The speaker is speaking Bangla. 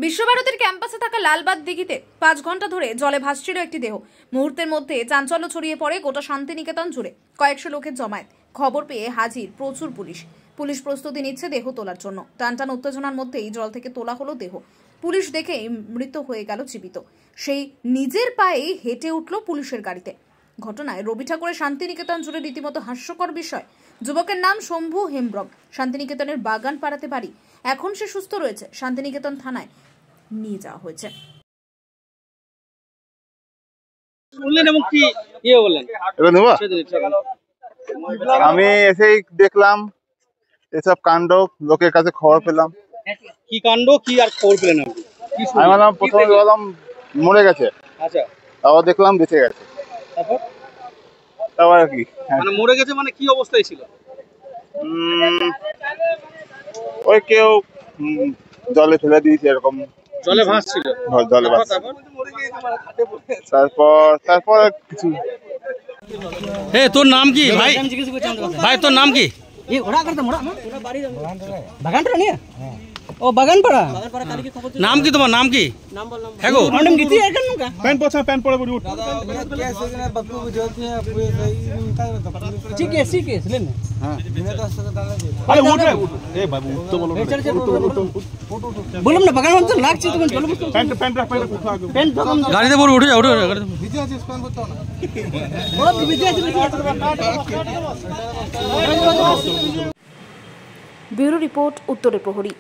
বিশ্বভারতীর ক্যাম্পাসে থাকা লালবাগ দিঘিতে 5 ঘন্টা ধরে জলে ভাসছিল একটি দেহ। মুহূর্তের মধ্যে চাঞ্চল্য ছড়িয়ে পড়ে গোটা শান্তিনিকেতন জুড়ে। কয়েকশো লোকের জমায়েত। খবর পেয়ে হাজির প্রচুর পুলিশ প্রস্তুতি নিচ্ছে দেহ তোলার জন্য। টানটান উত্তেজনার মধ্যেই জল থেকে তোলা হলো দেহ। পুলিশ দেখেই মৃত হয়ে গেল জীবিত। সেই নিজের পায়ে হেঁটে উঠল পুলিশের গাড়িতে। ঘটনায় রবি ঠাকুরের শান্তিনিকেতন জুড়ে রীতিমতো হাস্যকর বিষয়। যুবকের নাম শম্ভু হেমব্রম, শান্তিনিকেতনের বাগান পাড়াতে বাড়ি। এখন সে সুস্থ রয়েছে। শান্তিনিকেতন থানায় নিয়ে যাওয়া হয়েছে। আমি এসেই দেখলাম এসব কাণ্ড, লোকের কাছে খবর পেলাম। কি কাণ্ড, কি আর খবর পেলেন আপনি? আমি বললাম, প্রথমে বললাম মরে গেছে, আচ্ছা, আবার দেখলাম বেঁচে গেছে। তারপর কি মানে মরে গেছে মানে কি অবস্থায় ছিল? ওই কেউ জলে ফেলে দিয়েছে, এরকম জলে ভাসছিল। জলে ভাসছিল। তারপর কিছু। তোর নাম কি ভাই? ভাই তোর নাম কি? ও বাগান পাড়া। নাম কি তোমার? নাম কি? হ্যাঁ গো, প্যান্ট পছা, প্যান্ট পরে বলি। ঠিক আছে ঠিক আছে, লেন। হ্যাঁ আরে উঠ রে, এ বাবু উঠ তো বলো। বললাম না বাগান মত লাগছে, তুমি চলো। প্যান্ট রাখ, উঠো আগে। প্যান্ট তখন গাড়িতে পড়ে উঠে যাও, উঠে যাও গাড়িতে। ভিজে আছে, প্যান্ট করতে না। ওরা ভিজে আছে। ব্যুরো রিপোর্ট, উত্তরের প্রহরী।